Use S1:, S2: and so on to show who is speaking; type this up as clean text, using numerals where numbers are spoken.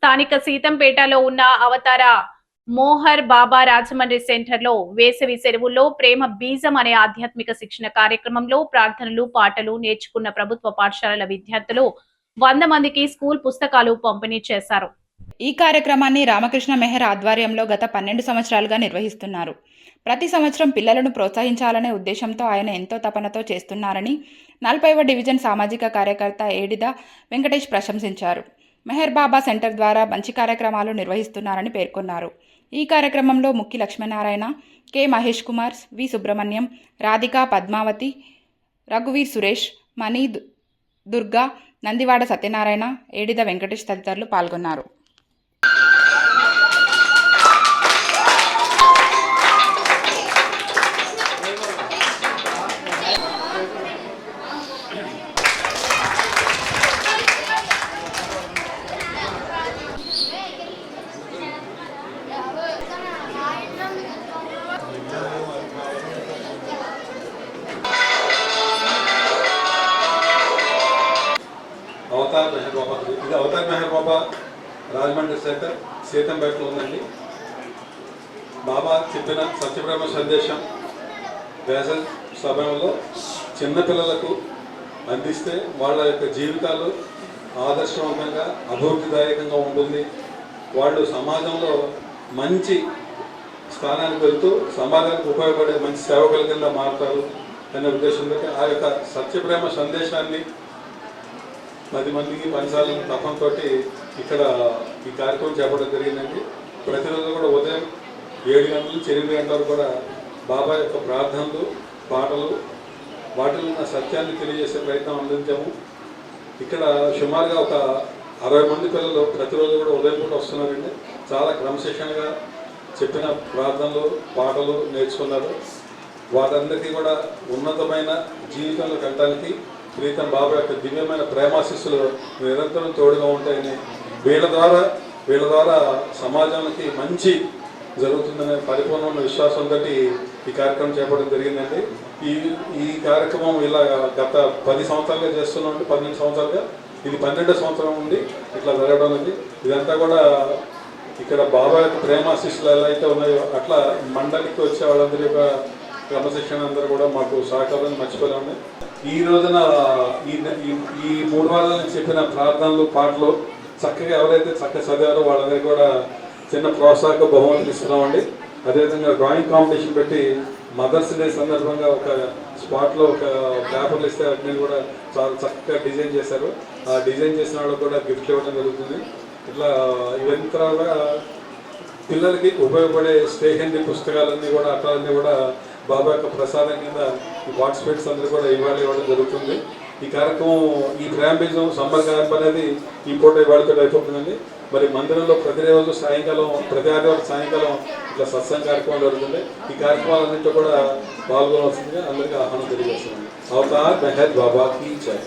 S1: స్థానిక సీతంపేటలో ఉన్న అవతార మోహర్ బాబా రాజమండ్రి సెంటర్లో వేసవి సెలవుల్లో ప్రేమ బీజం అనే ఆధ్యాత్మిక శిక్షణ కార్యక్రమంలో ప్రార్థనలు పాటలు నేర్చుకున్న ప్రభుత్వ పాఠశాలల విద్యార్థులు 100 మందికి స్కూల్ పుస్తకాలు పంపిణీ చేశారు.
S2: ఈ కార్యక్రమాన్ని రామకృష్ణ మెహర్ ఆధ్వర్యంలో గత 12 సంవత్సరాలుగా నిర్వహిస్తున్నారు. ప్రతి సంవత్సరం పిల్లలను ప్రోత్సహించాలనే ఉద్దేశంతో ఆయన ఎంతో తపనతో చేస్తున్నారని 40వ డివిజన్ సామాజిక కార్యకర్త ఏడిద వెంకటేష్ ప్రశంసించారు. మెహర్ బాబా సెంటర్ ద్వారా మంచి కార్యక్రమాలు నిర్వహిస్తున్నారని పేర్కొన్నారు. ఈ కార్యక్రమంలో ముక్కి లక్ష్మీనారాయణ, కె మహేష్ కుమార్, వి సుబ్రహ్మణ్యం, రాధిక, పద్మావతి, రఘువీర్ సురేష్, మణి, దుర్గా, నందివాడ సత్యనారాయణ, ఏడిద వెంకటేష్ తదితరులు పాల్గొన్నారు.
S3: అవతార్ మెహర్ బాబా, ఇది అవతార్ మెహర్ బాబా రాజమండ్రి సెంటర్ సీతంపేటలో ఉందండి. బాబా చెప్పిన సత్యప్రేమ సందేశం వేసవి సమయంలో చిన్నపిల్లలకు అందిస్తే వాళ్ళ యొక్క జీవితాలు ఆదర్శవంతంగా అభివృద్ధిదాయకంగా ఉంటుంది. వాళ్ళు సమాజంలో మంచి స్థానానికి వెళ్తూ సమాజానికి ఉపయోగపడే మంచి సేవకుల కింద మారుతారు అనే ఉద్దేశంతో ఆ యొక్క సత్యప్రేమ సందేశాన్ని 10 మందికి పంచాలని తపంతో ఇక్కడ ఈ కార్యక్రమం చేపట్టడం జరిగిందండి. ప్రతిరోజు కూడా ఉదయం 7 గంటల నుంచి 8 గంటల వరకు కూడా బాబా యొక్క ప్రార్థనలు, పాటలు, వాటిలో ఉన్న సత్యాన్ని తెలియజేసే ప్రయత్నం అందించాము. ఇక్కడ సుమారుగా ఒక 60 మంది పిల్లలు ప్రతిరోజు కూడా ఉదయం పూట వస్తున్నారండి. చాలా క్రమశిక్షణగా చెప్పిన ప్రార్థనలు, పాటలు నేర్చుకున్నారు. వారందరికీ కూడా ఉన్నతమైన జీవితంలో వెళ్ళడానికి ప్రీతం బాబా యొక్క దివ్యమైన ప్రేమాశిస్సులు నిరంతరం తోడుగా ఉంటాయని, వీళ్ళ ద్వారా సమాజానికి మంచి జరుగుతుందనే పరిపూర్ణమైన విశ్వాసంతో ఈ కార్యక్రమం చేపట్టడం జరిగిందండి. ఈ కార్యక్రమం ఇలా గత 10 సంవత్సరాలుగా చేస్తున్నామండి. 12 సంవత్సరాలుగా ఇది 12వ సంవత్సరం నుండి ఇట్లా జరగడం ఉంది. ఇదంతా కూడా ఇక్కడ బాబా యొక్క ప్రేమాశిస్సులు ఎలా అయితే ఉన్నాయో అట్లా మండలికి వచ్చే వాళ్ళందరి యొక్క క్రమశిక్షణ అందరూ కూడా మాకు సహకారాన్ని మర్చిపోలేము. ఈ రోజున ఈ 3 వారాల నుంచి చెప్పిన ప్రార్థనలు, పాటలు చక్కగా ఎవరైతే చక్కగా చదివారో వాళ్ళందరికీ కూడా చిన్న ప్రోత్సాహక బహుమతులు ఇస్తున్నామండి. అదేవిధంగా డ్రాయింగ్ కాంపిటీషన్ పెట్టి మదర్స్ డే సందర్భంగా ఒక స్పాట్లో ఒక పేపర్లు ఇస్తే వాటిని కూడా చాలా చక్కగా డిజైన్ చేశారు. ఆ డిజైన్ చేసిన వాళ్ళకు కూడా గిఫ్ట్లు ఇవ్వడం జరుగుతుంది. ఇట్లా ఇవన్నీ తర్వాత పిల్లలకి ఉపయోగపడే స్టేషనరీ పుస్తకాలన్నీ కూడా అట్లన్నీ కూడా బాబా యొక్క ప్రసాదం కింద ఈ పార్టిసిపేట్స్ అందరూ కూడా ఇవ్వడం జరుగుతుంది. ఈ కార్యక్రమం, ఈ ప్రేమబీజం సమ్మర్ క్యాంప్ అనేది ఈ పూట ఇవాళతో అయిపోతుందండి. మరి మందిరంలో ప్రతిరోజు సాయంకాలం, ప్రతి ఆదివారం సాయంకాలం ఇట్లా సత్సంగ కార్యక్రమం జరుగుతుంది. ఈ కార్యక్రమాలన్నింటిలో కూడా పాల్గొనవలసిందిగా అందరికీ ఆహ్వానం తెలియజేస్తున్నాను. అవతార్ మెహర్ బాబా కీ జై.